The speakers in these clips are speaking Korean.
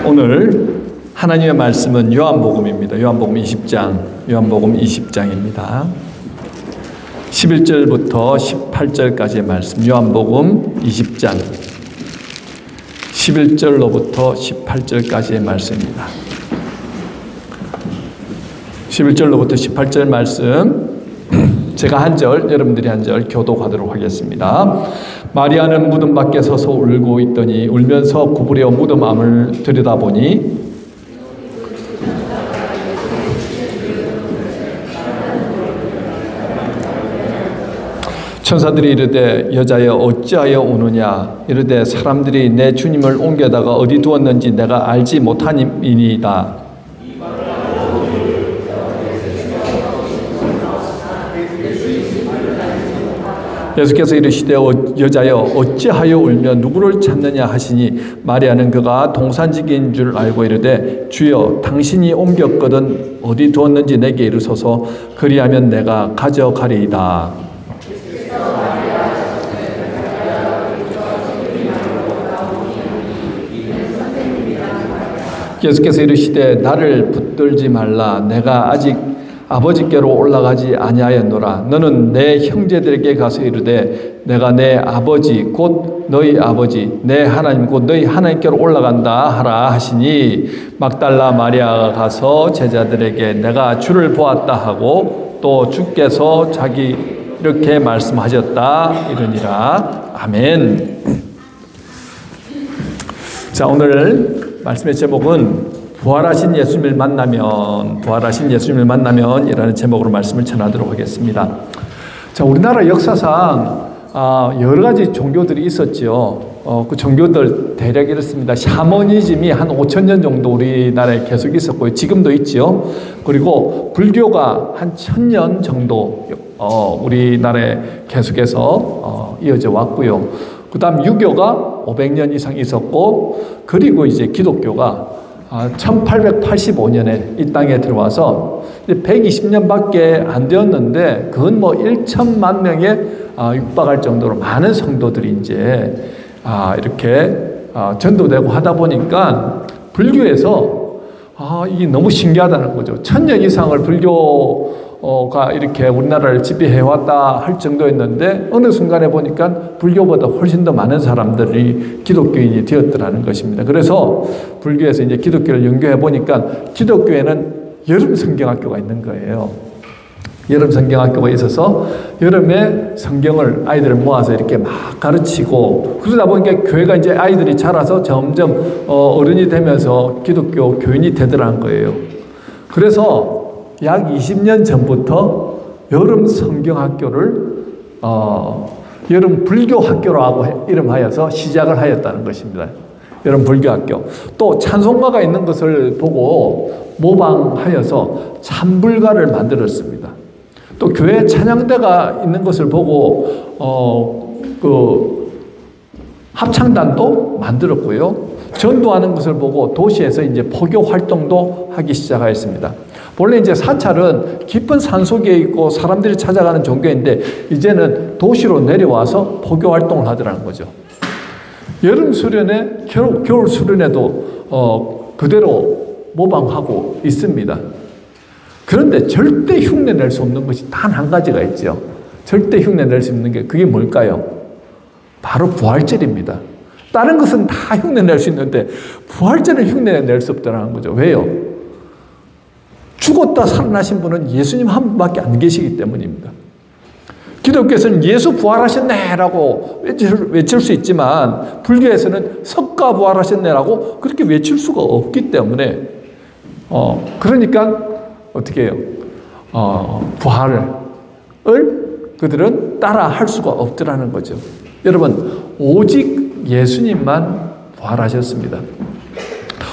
오늘 하나님의 말씀은 요한복음입니다. 요한복음 20장입니다. 11절부터 18절까지의 말씀, 요한복음 20장 11절로부터 18절까지의 말씀입니다. 11절로부터 18절 말씀, 제가 한 절, 여러분들이 한 절 교독하도록 하겠습니다. 마리아는 무덤 밖에 서서 울고 있더니 울면서 구부려 무덤 안을 들여다보니 천사들이 이르되 여자여 어찌하여 우느냐, 이르되 사람들이 내 주님을 옮겨다가 어디 두었는지 내가 알지 못하니이다. 예수께서 이르시되 여자여 어찌하여 울며 누구를 찾느냐 하시니 마리아는 그가 동산직인 줄 알고 이르되 주여 당신이 옮겼거든 어디 두었는지 내게 이르소서, 그리하면 내가 가져가리이다. 예수께서 이르시되 나를 붙들지 말라. 내가 아직 아버지께로 올라가지 아니하였노라. 너는 내 형제들에게 가서 이르되 내가 내 아버지 곧 너희 아버지 내 하나님 곧 너희 하나님께로 올라간다 하라 하시니 막달라 마리아가 가서 제자들에게 내가 주를 보았다 하고 또 주께서 자기 이렇게 말씀하셨다 이러니라. 아멘. 자, 오늘 말씀의 제목은 부활하신 예수님을 만나면 이라는 제목으로 말씀을 전하도록 하겠습니다. 자, 우리나라 역사상 여러 가지 종교들이 있었죠. 그 종교들 대략 이렇습니다. 샤머니즘이 한 5,000년 정도 우리나라에 계속 있었고요. 지금도 있죠. 그리고 불교가 한 1,000년 정도 우리나라에 계속해서 이어져 왔고요. 그 다음 유교가 500년 이상 있었고, 그리고 이제 기독교가 1885년에 이 땅에 들어와서 120년밖에 안 되었는데, 그건 뭐 1천만 명에 육박할 정도로 많은 성도들이 이제 이렇게 전도되고 하다 보니까 불교에서 이게 너무 신기하다는 거죠. 1000년 이상을 불교가 이렇게 우리나라를 지배해왔다 할 정도였는데 어느 순간에 보니까 불교보다 훨씬 더 많은 사람들이 기독교인이 되었더라는 것입니다. 그래서 불교에서 이제 기독교를 연구해 보니까 기독교에는 여름 성경학교가 있는 거예요. 여름 성경학교가 있어서 여름에 성경을 아이들을 모아서 이렇게 막 가르치고, 그러다 보니까 교회가 이제 아이들이 자라서 점점 어른이 되면서 기독교 교인이 되더라는 거예요. 그래서 약 20년 전부터 여름 성경학교를 여름 불교학교라고 이름하여서 시작을 하였다는 것입니다. 여름 불교학교. 또 찬송가가 있는 것을 보고 모방하여서 찬불가를 만들었습니다. 또 교회 찬양대가 있는 것을 보고 합창단도 만들었고요. 전도하는 것을 보고 도시에서 이제 포교 활동도 하기 시작하였습니다. 원래 이제 사찰은 깊은 산속에 있고 사람들이 찾아가는 종교인데 이제는 도시로 내려와서 포교 활동을 하더라는 거죠. 여름 수련회, 겨울 수련회도 그대로 모방하고 있습니다. 그런데 절대 흉내 낼 수 없는 것이 단 한 가지가 있죠. 절대 흉내 낼 수 없는 게 그게 뭘까요? 바로 부활절입니다. 다른 것은 다 흉내 낼 수 있는데 부활절은 흉내 낼 수 없다는 거죠. 왜요? 죽었다 살아나신 분은 예수님 한 분밖에 안 계시기 때문입니다. 기독교에서는 예수 부활하셨네라고 외칠 수 있지만 불교에서는 석가 부활하셨네라고 그렇게 외칠 수가 없기 때문에 그러니까 어떻게 해요? 부활을 그들은 따라 할 수가 없더라는 거죠. 여러분, 오직 예수님만 부활하셨습니다.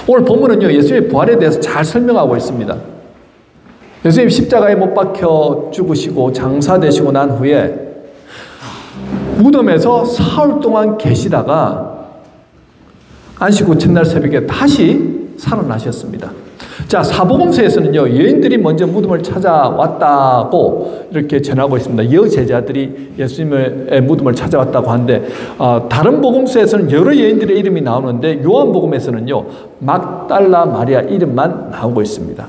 오늘 본문은요, 예수님의 부활에 대해서 잘 설명하고 있습니다. 예수님 십자가에 못 박혀 죽으시고 장사되시고 난 후에 무덤에서 사흘 동안 계시다가 안식 후 첫날 새벽에 다시 살아나셨습니다. 자, 사복음서에서는요, 여인들이 먼저 무덤을 찾아왔다고 이렇게 전하고 있습니다. 여제자들이 예수님의 무덤을 찾아왔다고 하는데, 다른 복음서에서는 여러 여인들의 이름이 나오는데, 요한복음에서는요, 막달라 마리아 이름만 나오고 있습니다.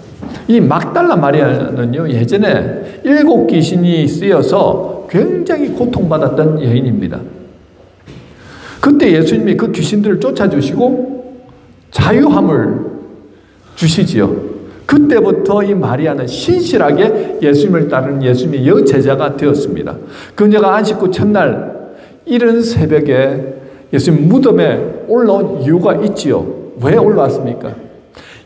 이 막달라 마리아는요, 예전에 7 귀신이 쓰여서 굉장히 고통받았던 여인입니다. 그때 예수님이 그 귀신들을 쫓아주시고 자유함을 주시지요. 그때부터 이 마리아는 신실하게 예수님을 따르는 예수님의 여제자가 되었습니다. 그녀가 안식 후 첫날 이른 새벽에 예수님 무덤에 올라온 이유가 있지요. 왜 올라왔습니까?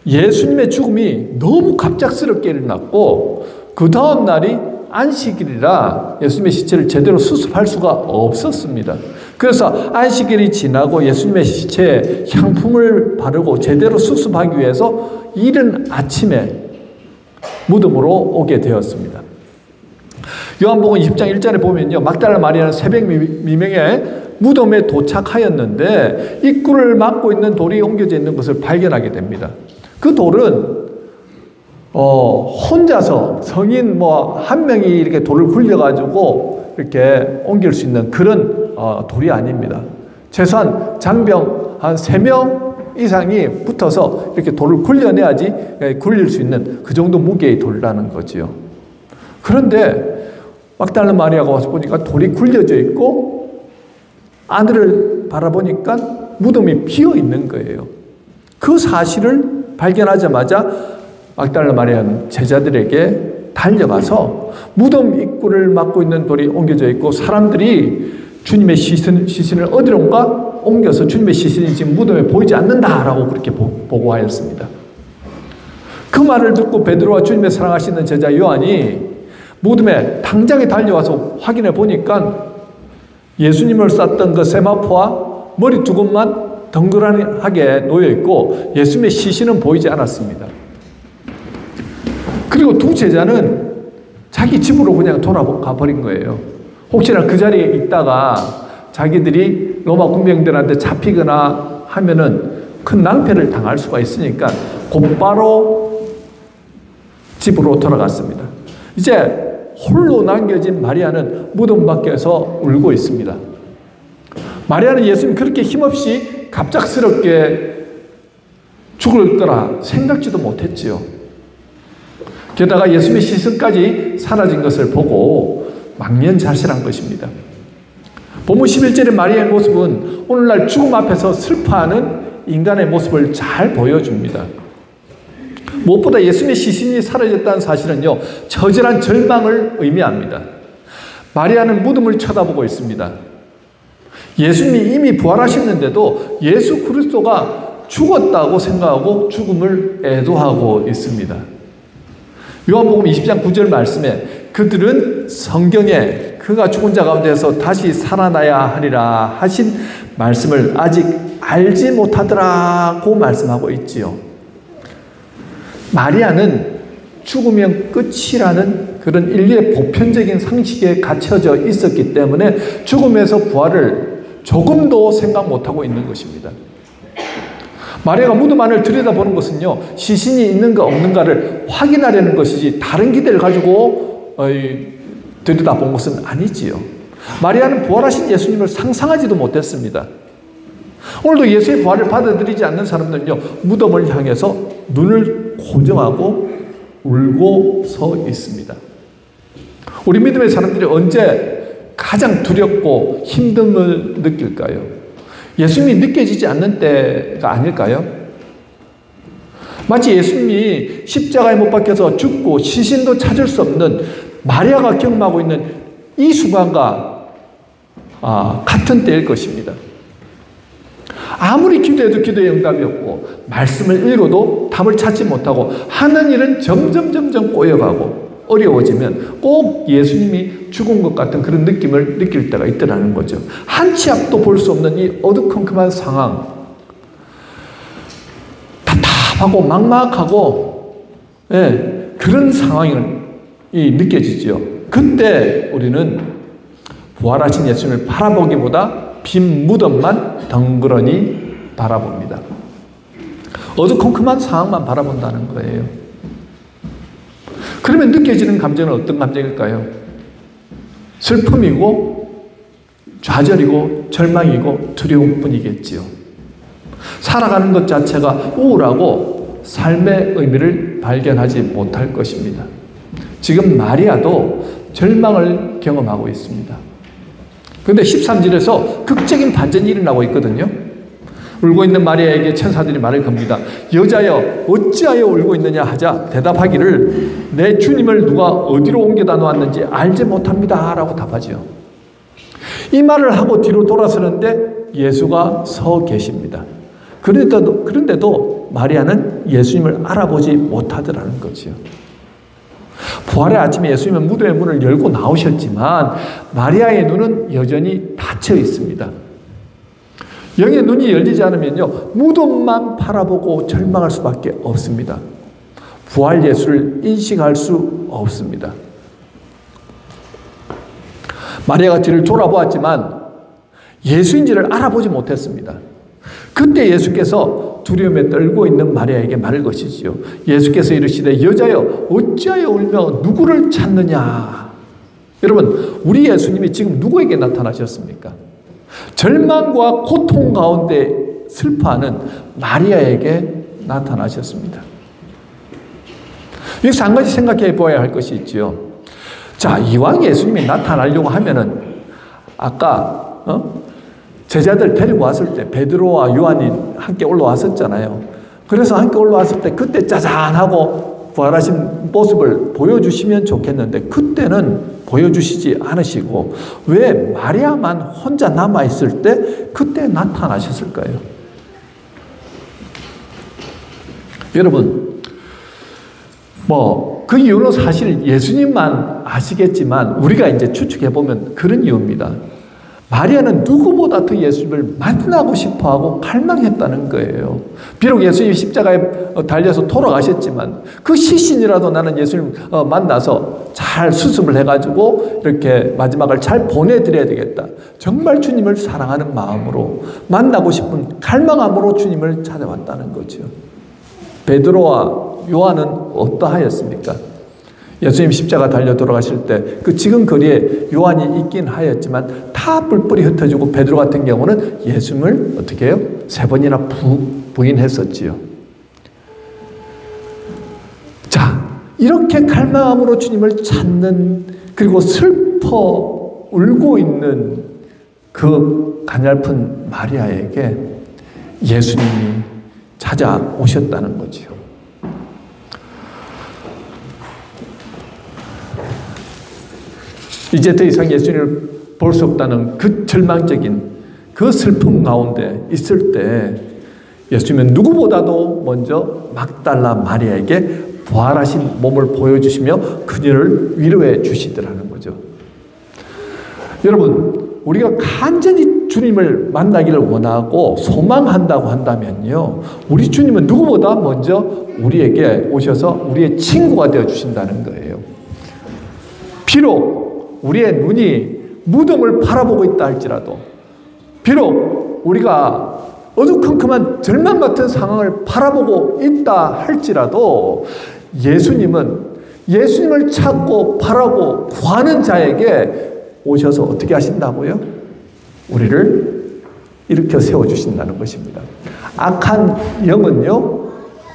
예수님의 죽음이 너무 갑작스럽게 일어났고 그 다음 날이 안식일이라 예수님의 시체를 제대로 수습할 수가 없었습니다. 그래서 안식일이 지나고 예수님의 시체에 향품을 바르고 제대로 수습하기 위해서 이른 아침에 무덤으로 오게 되었습니다. 요한복음 20장 1절에 보면요, 막달라 마리아는 새벽 미명에 무덤에 도착하였는데 입구를 막고 있는 돌이 옮겨져 있는 것을 발견하게 됩니다. 그 돌은 혼자서 성인 한 명이 이렇게 돌을 굴려가지고 이렇게 옮길 수 있는 그런 돌이 아닙니다. 최소한 장병 한 3명 이상이 붙어서 이렇게 돌을 굴려내야지 굴릴 수 있는 그 정도 무게의 돌이라는 거지요. 그런데 막달라 마리아가 와서 보니까 돌이 굴려져 있고 안을 바라보니까 무덤이 비어 있는 거예요. 그 사실을 발견하자마자 막달라 마리아는 제자들에게 달려가서 무덤 입구를 막고 있는 돌이 옮겨져 있고 사람들이 주님의 시신을 어디론가 옮겨서 주님의 시신이 지금 무덤에 보이지 않는다라고 그렇게 보고하였습니다. 그 말을 듣고 베드로와 주님의 사랑하시는 제자 요한이 무덤에 당장에 달려와서 확인해 보니까 예수님을 쌌던 그 세마포와 머리 두 곳만 덩그러니하게 놓여 있고 예수님의 시신은 보이지 않았습니다. 그리고 두 제자는 자기 집으로 그냥 돌아가 버린 거예요. 혹시나 그 자리에 있다가 자기들이 로마 군병들한테 잡히거나 하면은 큰 낭패를 당할 수가 있으니까 곧바로 집으로 돌아갔습니다. 이제 홀로 남겨진 마리아는 무덤 밖에서 울고 있습니다. 마리아는 예수님 그렇게 힘없이 갑작스럽게 죽을 거라 생각지도 못했지요. 게다가 예수님의 시선까지 사라진 것을 보고 망연자실한 것입니다. 본문 11절의 마리아의 모습은 오늘날 죽음 앞에서 슬퍼하는 인간의 모습을 잘 보여줍니다. 무엇보다 예수님의 시신이 사라졌다는 사실은요, 처절한 절망을 의미합니다. 마리아는 무덤을 쳐다보고 있습니다. 예수님이 이미 부활하셨는데도 예수 그리스도가 죽었다고 생각하고 죽음을 애도하고 있습니다. 요한복음 20장 9절 말씀에 그들은 성경에 그가 죽은 자 가운데서 다시 살아나야 하리라 하신 말씀을 아직 알지 못하더라고 말씀하고 있지요. 마리아는 죽으면 끝이라는 그런 인류의 보편적인 상식에 갇혀져 있었기 때문에 죽음에서 부활을 조금도 생각 못하고 있는 것입니다. 마리아가 무덤 안을 들여다보는 것은요, 시신이 있는가 없는가를 확인하려는 것이지 다른 기대를 가지고 들여다본 것은 아니지요. 마리아는 부활하신 예수님을 상상하지도 못했습니다. 오늘도 예수의 부활을 받아들이지 않는 사람들은요, 무덤을 향해서 눈을 고정하고 울고 서 있습니다. 우리 믿음의 사람들이 언제 가장 두렵고 힘듦을 느낄까요? 예수님이 느껴지지 않는 때가 아닐까요? 마치 예수님이 십자가에 못 박혀서 죽고 시신도 찾을 수 없는 마리아가 경험하고 있는 이 순간과 같은 때일 것입니다. 아무리 기도해도 기도의 응답이 없고 말씀을 읽어도 답을 찾지 못하고 하는 일은 점점 꼬여가고 어려워지면 꼭 예수님이 죽은 것 같은 그런 느낌을 느낄 때가 있더라는 거죠. 한 치 앞도 볼 수 없는 이 어두컴컴한 상황, 답답하고 막막하고 그런 상황이 느껴지죠. 그때 우리는 부활하신 예수님을 바라보기보다 빈 무덤만 덩그러니 바라봅니다. 어두컴컴한 상황만 바라본다는 거예요. 그러면 느껴지는 감정은 어떤 감정일까요? 슬픔이고 좌절이고 절망이고 두려움뿐이겠지요. 살아가는 것 자체가 우울하고 삶의 의미를 발견하지 못할 것입니다. 지금 마리아도 절망을 경험하고 있습니다. 그런데 13절에서 극적인 반전이 일어나고 있거든요. 울고 있는 마리아에게 천사들이 말을 겁니다. 여자여 어찌하여 울고 있느냐 하자 대답하기를 내 주님을 누가 어디로 옮겨다 놓았는지 알지 못합니다 라고 답하죠. 이 말을 하고 뒤로 돌아서는데 예수가 서 계십니다. 그런데도 마리아는 예수님을 알아보지 못하더라는 거죠. 부활의 아침에 예수님은 무덤의 문을 열고 나오셨지만 마리아의 눈은 여전히 닫혀 있습니다. 영의 눈이 열리지 않으면요, 무덤만 바라보고 절망할 수밖에 없습니다. 부활 예수를 인식할 수 없습니다. 마리아가 뒤를 돌아보았지만 예수인지를 알아보지 못했습니다. 그때 예수께서 두려움에 떨고 있는 마리아에게 말을 것이지요. 예수께서 이르시되 여자여 어찌하여 울며 누구를 찾느냐. 여러분, 우리 예수님이 지금 누구에게 나타나셨습니까? 절망과 고통 가운데 슬퍼하는 마리아에게 나타나셨습니다. 여기서 한 가지 생각해 보아야 할 것이 있지요. 자, 이왕 예수님이 나타나려고 하면은 아까 제자들 데리고 왔을 때 베드로와 요한이 함께 올라왔었잖아요. 그래서 함께 올라왔을 때 그때 짜잔하고 부활하신 모습을 보여주시면 좋겠는데 그때는 보여주시지 않으시고 왜 마리아만 혼자 남아있을 때 그때 나타나셨을까요? 여러분, 그 이유는 사실 예수님만 아시겠지만 우리가 이제 추측해보면 그런 이유입니다. 마리아는 누구보다 더 예수님을 만나고 싶어하고 갈망했다는 거예요. 비록 예수님이 십자가에 달려서 돌아가셨지만 그 시신이라도 나는 예수님 만나서 잘 수습을 해가지고 이렇게 마지막을 잘 보내드려야 되겠다. 정말 주님을 사랑하는 마음으로 만나고 싶은 갈망함으로 주님을 찾아왔다는 거죠. 베드로와 요한은 어떠하였습니까? 예수님 십자가 달려 돌아가실 때 그 지금 거리에 요한이 있긴 하였지만 다 뿔뿔이 흩어지고 베드로 같은 경우는 예수님을 어떻게 해요? 3번이나 부인했었지요. 자, 이렇게 갈망함으로 주님을 찾는 그리고 슬퍼 울고 있는 그 가냘픈 마리아에게 예수님이 찾아오셨다는 거지요. 이제 더 이상 예수님을 볼 수 없다는 그 절망적인 그 슬픔 가운데 있을 때 예수님은 누구보다도 먼저 막달라 마리아에게 부활하신 몸을 보여주시며 그녀를 위로해 주시더라는 거죠. 여러분, 우리가 간절히 주님을 만나기를 원하고 소망한다고 한다면요, 우리 주님은 누구보다 먼저 우리에게 오셔서 우리의 친구가 되어 주신다는 거예요. 비록 우리의 눈이 무덤을 바라보고 있다 할지라도, 비록 우리가 어두컴컴한 절망 같은 상황을 바라보고 있다 할지라도 예수님은 예수님을 찾고 바라고 구하는 자에게 오셔서 어떻게 하신다고요? 우리를 일으켜 세워주신다는 것입니다. 악한 영은요,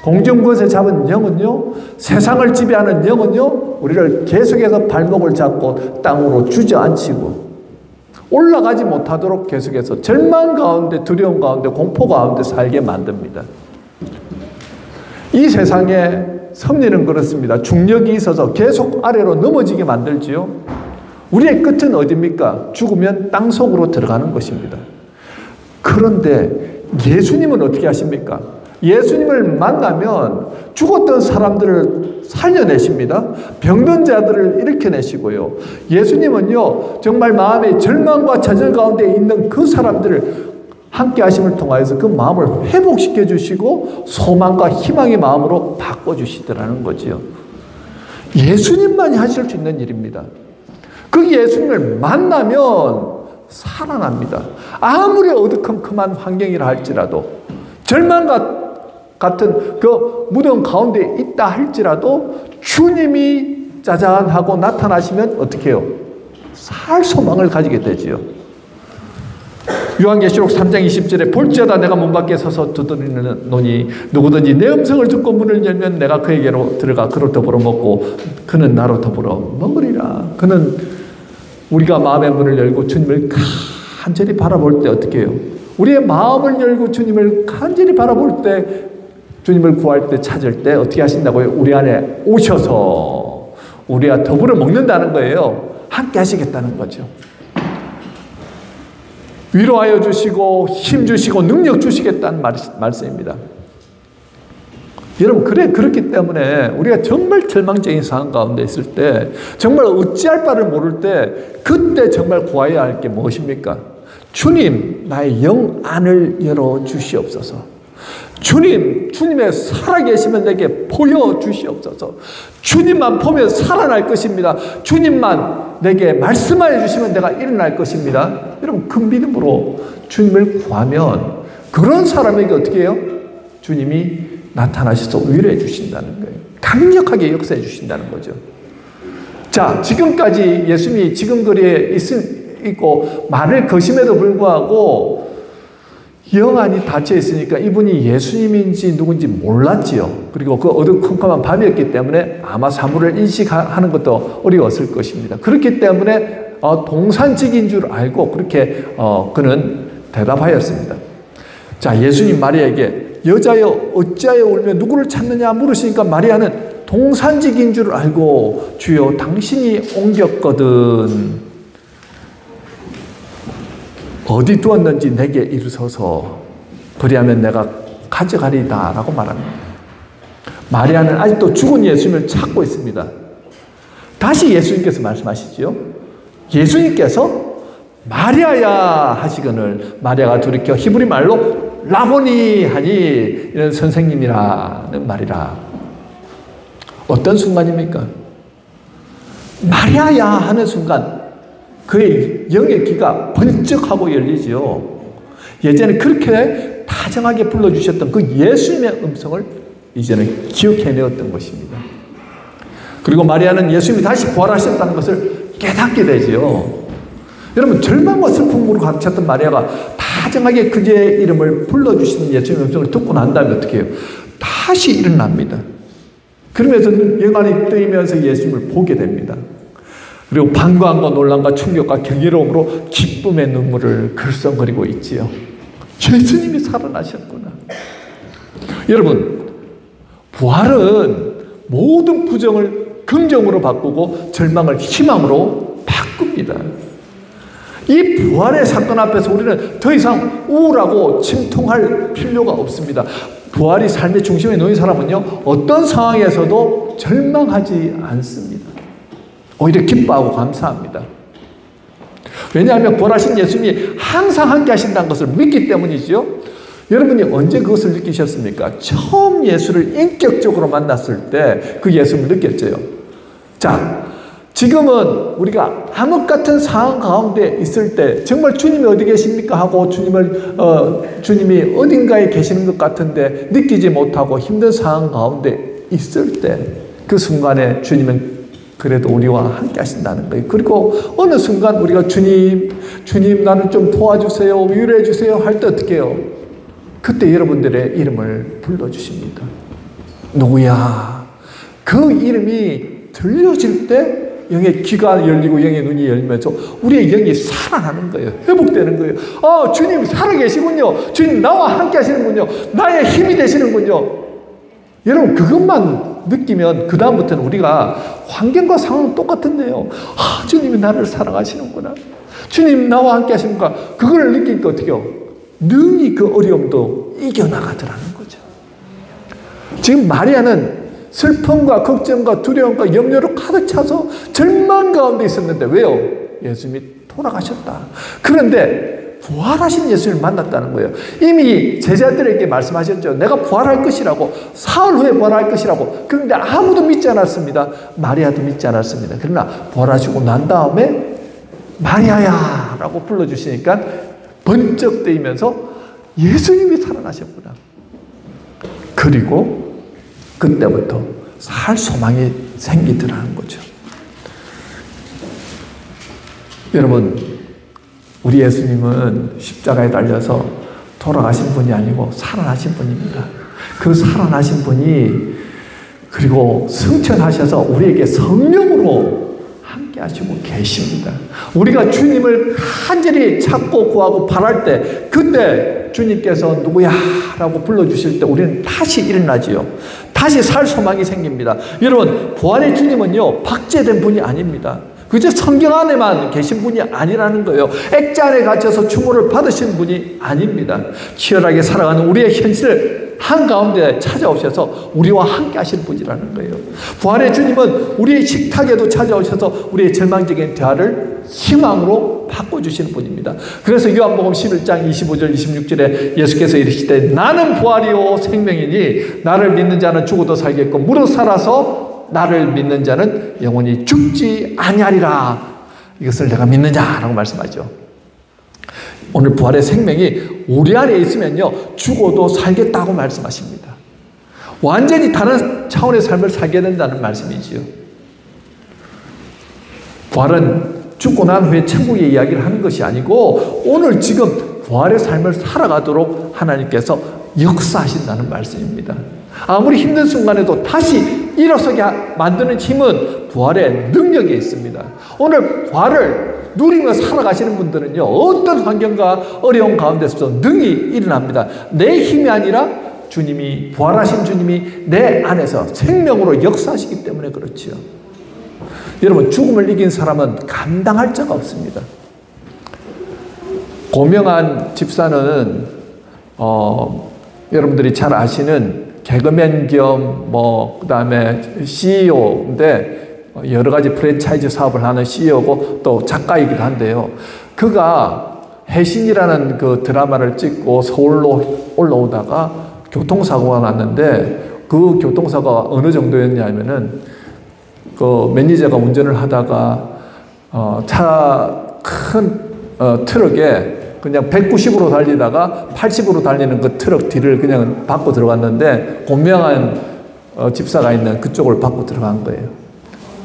공중것에 잡은 영은요, 세상을 지배하는 영은요, 우리를 계속해서 발목을 잡고 땅으로 주저앉히고 올라가지 못하도록 계속해서 절망 가운데, 두려움 가운데, 공포 가운데 살게 만듭니다. 이 세상에 섭리는 그렇습니다. 중력이 있어서 계속 아래로 넘어지게 만들지요. 우리의 끝은 어디입니까? 죽으면 땅 속으로 들어가는 것입니다. 그런데 예수님은 어떻게 하십니까? 예수님을 만나면 죽었던 사람들을 살려내십니다. 병든 자들을 일으켜내시고요. 예수님은요, 정말 마음의 절망과 좌절 가운데 있는 그 사람들을 함께 하심을 통하여서 그 마음을 회복시켜 주시고 소망과 희망의 마음으로 바꿔주시더라는 거지요. 예수님만이 하실 수 있는 일입니다. 그 예수님을 만나면 살아납니다. 아무리 어두컴컴한 환경이라 할지라도, 절망과 같은 그 무덤 가운데 있다 할지라도 주님이 짜잔 하고 나타나시면 어떻게 해요? 살 소망을 가지게 되지요. 요한계시록 3장 20절에 볼지어다 내가 문 밖에 서서 두드리노니 누구든지 내 음성을 듣고 문을 열면 내가 그에게로 들어가 그로 더불어 먹고 그는 나로 더불어 먹으리라. 그는 우리가 마음의 문을 열고 주님을 간절히 바라볼 때 어떻게 해요? 우리의 마음을 열고 주님을 간절히 바라볼 때, 주님을 구할 때, 찾을 때 어떻게 하신다고요? 우리 안에 오셔서 우리와 더불어 먹는다는 거예요. 함께 하시겠다는 거죠. 위로하여 주시고 힘 주시고 능력 주시겠다는 말씀입니다. 여러분, 그렇기 때문에 우리가 정말 절망적인 상황 가운데 있을 때, 정말 어찌할 바를 모를 때, 그때 정말 구해야 할 게 무엇입니까? 주님, 나의 영 안을 열어 주시옵소서. 주님, 주님의 살아계시면 내게 보여주시옵소서. 주님만 보면 살아날 것입니다. 주님만 내게 말씀하여 주시면 내가 일어날 것입니다. 여러분, 그 믿음으로 주님을 구하면 그런 사람에게 어떻게 해요? 주님이 나타나셔서 위로해 주신다는 거예요. 강력하게 역사해 주신다는 거죠. 자, 지금까지 예수님이 지금 거리에 있고 말을 거심에도 불구하고 영 안이 닫혀 있으니까 이분이 예수님인지 누군지 몰랐지요. 그리고 그 어두컴컴한 밤이었기 때문에 아마 사물을 인식하는 것도 어려웠을 것입니다. 그렇기 때문에 동산직인 줄 알고 그렇게 그는 대답하였습니다. 자, 예수님 마리아에게 여자여 어찌하여 울며 누구를 찾느냐 물으시니까 마리아는 동산직인 줄 알고 주여 당신이 옮겼거든 어디 두었는지 내게 이르소서 그리하면 내가 가져가리다 라고 말합니다. 마리아는 아직도 죽은 예수님을 찾고 있습니다. 다시 예수님께서 말씀하시죠. 예수님께서 마리아야 하시거늘 마리아가 돌이켜 히브리 말로 라보니 하니 이런 선생님이라는 말이라. 어떤 순간입니까? 마리아야 하는 순간 그의 영의 귀가 번쩍하고 열리지요. 예전에 그렇게 다정하게 불러주셨던 그 예수님의 음성을 이제는 기억해내었던 것입니다. 그리고 마리아는 예수님이 다시 부활하셨다는 것을 깨닫게 되지요. 여러분, 절망과 슬픔으로 가득 찼던 마리아가 다정하게 그의 이름을 불러주시는 예수님의 음성을 듣고 난 다음에 어떻게 해요? 다시 일어납니다. 그러면서 영안이 뜨이면서 예수님을 보게 됩니다. 그리고 반가움과 논란과 충격과 경이로움으로 기쁨의 눈물을 글썽거리고 있지요. 예수님이 살아나셨구나. 여러분, 부활은 모든 부정을 긍정으로 바꾸고 절망을 희망으로 바꿉니다. 이 부활의 사건 앞에서 우리는 더 이상 우울하고 침통할 필요가 없습니다. 부활이 삶의 중심에 놓인 사람은요, 어떤 상황에서도 절망하지 않습니다. 오히려 기뻐하고 감사합니다. 왜냐하면 부활하신 예수님이 항상 함께 하신다는 것을 믿기 때문이죠. 여러분이 언제 그것을 느끼셨습니까? 처음 예수를 인격적으로 만났을 때 그 예수를 느꼈죠. 자, 지금은 우리가 암흑 같은 상황 가운데 있을 때 정말 주님이 어디 계십니까 하고 주님이 어딘가에 계시는 것 같은데 느끼지 못하고 힘든 상황 가운데 있을 때 그 순간에 주님은 그래도 우리와 함께 하신다는 거예요. 그리고 어느 순간 우리가 주님 나를 좀 도와주세요, 위로해 주세요 할 때 어떻게 해요? 그때 여러분들의 이름을 불러주십니다. 누구야? 그 이름이 들려질 때 영의 귀가 열리고 영의 눈이 열리면서 우리의 영이 살아나는 거예요. 회복되는 거예요. 주님 살아계시군요. 주님 나와 함께 하시는군요. 나의 힘이 되시는군요. 여러분, 그것만 느끼면 그 다음부터는 우리가 환경과 상황은 똑같은데요. 주님이 나를 사랑하시는구나. 주님 나와 함께 하시는구나. 그걸 느끼니까 어떻게 해요? 능히 그 어려움도 이겨나가더라는 거죠. 지금 마리아는 슬픔과 걱정과 두려움과 염려로 가득 차서 절망 가운데 있었는데 왜요? 예수님이 돌아가셨다. 그런데 부활하신 예수님을 만났다는 거예요. 이미 제자들에게 말씀하셨죠. 내가 부활할 것이라고, 사흘 후에 부활할 것이라고. 그런데 아무도 믿지 않았습니다. 마리아도 믿지 않았습니다. 그러나 부활하시고 난 다음에 마리아야 라고 불러주시니까 번쩍 뜨이면서 예수님이 살아나셨구나. 그리고 그때부터 살 소망이 생기더라는 거죠. 여러분, 우리 예수님은 십자가에 달려서 돌아가신 분이 아니고 살아나신 분입니다. 그 살아나신 분이 그리고 승천하셔서 우리에게 성령으로 함께 하시고 계십니다. 우리가 주님을 간절히 찾고 구하고 바랄 때 그때 주님께서 누구야? 라고 불러주실 때 우리는 다시 일어나지요. 다시 살 소망이 생깁니다. 여러분, 부활의 주님은요, 박제된 분이 아닙니다. 그저 성경 안에만 계신 분이 아니라는 거예요. 액자 안에 갇혀서 충고를 받으신 분이 아닙니다. 치열하게 살아가는 우리의 현실을 한가운데 찾아오셔서 우리와 함께 하실 분이라는 거예요. 부활의 주님은 우리의 식탁에도 찾아오셔서 우리의 절망적인 대화를 희망으로 바꿔주시는 분입니다. 그래서 요한복음 11장 25절 26절에 예수께서 이르시되 나는 부활이요 생명이니 나를 믿는 자는 죽어도 살겠고 무릇 살아서 나를 믿는 자는 영원히 죽지 아니하리라. 이것을 내가 믿느냐라고 말씀하죠. 오늘 부활의 생명이 우리 안에 있으면요, 죽어도 살겠다고 말씀하십니다. 완전히 다른 차원의 삶을 살게 된다는 말씀이지요. 부활은 죽고 난 후에 천국의 이야기를 하는 것이 아니고 오늘 지금 부활의 삶을 살아가도록 하나님께서 역사하신다는 말씀입니다. 아무리 힘든 순간에도 다시 일어서게 만드는 힘은 부활의 능력에 있습니다. 오늘 부활을 누리며 살아가시는 분들은요, 어떤 환경과 어려운 가운데서도 능히 일어납니다. 내 힘이 아니라 주님이, 부활하신 주님이 내 안에서 생명으로 역사하시기 때문에 그렇지요. 여러분, 죽음을 이긴 사람은 감당할 자가 없습니다. 고명한 집사는 여러분들이 잘 아시는 개그맨 겸 그다음에 CEO인데 여러 가지 프랜차이즈 사업을 하는 CEO고 또 작가이기도 한데요. 그가 해신이라는 그 드라마를 찍고 서울로 올라오다가 교통사고가 났는데 그 교통사고가 어느 정도였냐면은 그 매니저가 운전을 하다가 큰 트럭에 그냥 190으로 달리다가 80으로 달리는 그 트럭 뒤를 그냥 밟고 들어갔는데 고명한 집사가 있는 그쪽을 밟고 들어간 거예요.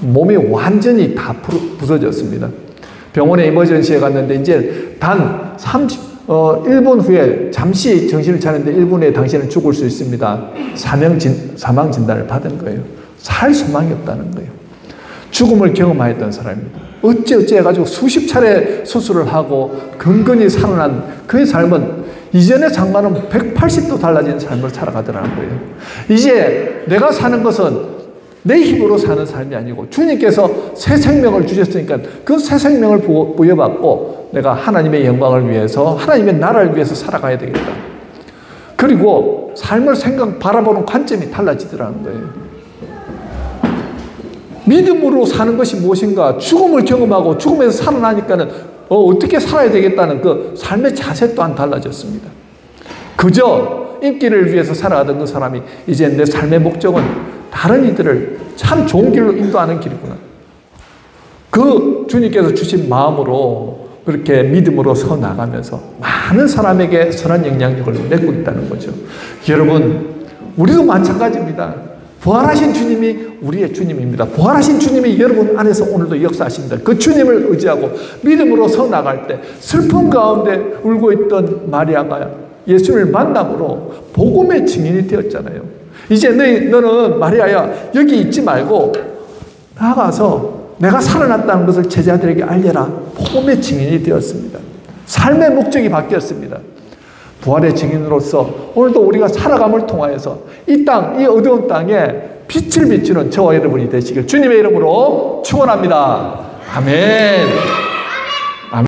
몸이 완전히 다 부서졌습니다. 병원에 이머전시에 갔는데 이제 단 1분 후에 잠시 정신을 차리는데 1분 후에 당신은 죽을 수 있습니다. 사망 진단을 받은 거예요. 살 소망이 없다는 거예요. 죽음을 경험하였던 사람입니다. 어찌 해가지고 수십 차례 수술을 하고 근근히 살아난 그의 삶은 이전의 삶과는 180도 달라진 삶을 살아가더라는 거예요. 이제 내가 사는 것은 내 힘으로 사는 삶이 아니고 주님께서 새 생명을 주셨으니까 그 새 생명을 부여받고 내가 하나님의 영광을 위해서, 하나님의 나라를 위해서 살아가야 되겠다. 그리고 삶을 바라보는 관점이 달라지더라는 거예요. 믿음으로 사는 것이 무엇인가? 죽음을 경험하고 죽음에서 살아나니까는 어떻게 살아야 되겠다는 그 삶의 자세 또한 달라졌습니다. 그저 인기를 위해서 살아가던 그 사람이 이제 내 삶의 목적은 다른 이들을 참 좋은 길로 인도하는 길이구나. 그 주님께서 주신 마음으로 그렇게 믿음으로 서 나가면서 많은 사람에게 선한 영향력을 맺고 있다는 거죠. 여러분, 우리도 마찬가지입니다. 부활하신 주님이 우리의 주님입니다. 부활하신 주님이 여러분 안에서 오늘도 역사하십니다. 그 주님을 의지하고 믿음으로 서 나갈 때 슬픔 가운데 울고 있던 마리아가 예수를 만남으로 복음의 증인이 되었잖아요. 이제 너는 마리아야, 여기 있지 말고 나가서 내가 살아났다는 것을 제자들에게 알려라. 복음의 증인이 되었습니다. 삶의 목적이 바뀌었습니다. 부활의 증인으로서 오늘도 우리가 살아감을 통하여서 이 땅, 이 어두운 땅에 빛을 비추는 저와 여러분이 되시길 주님의 이름으로 축원합니다. 아멘.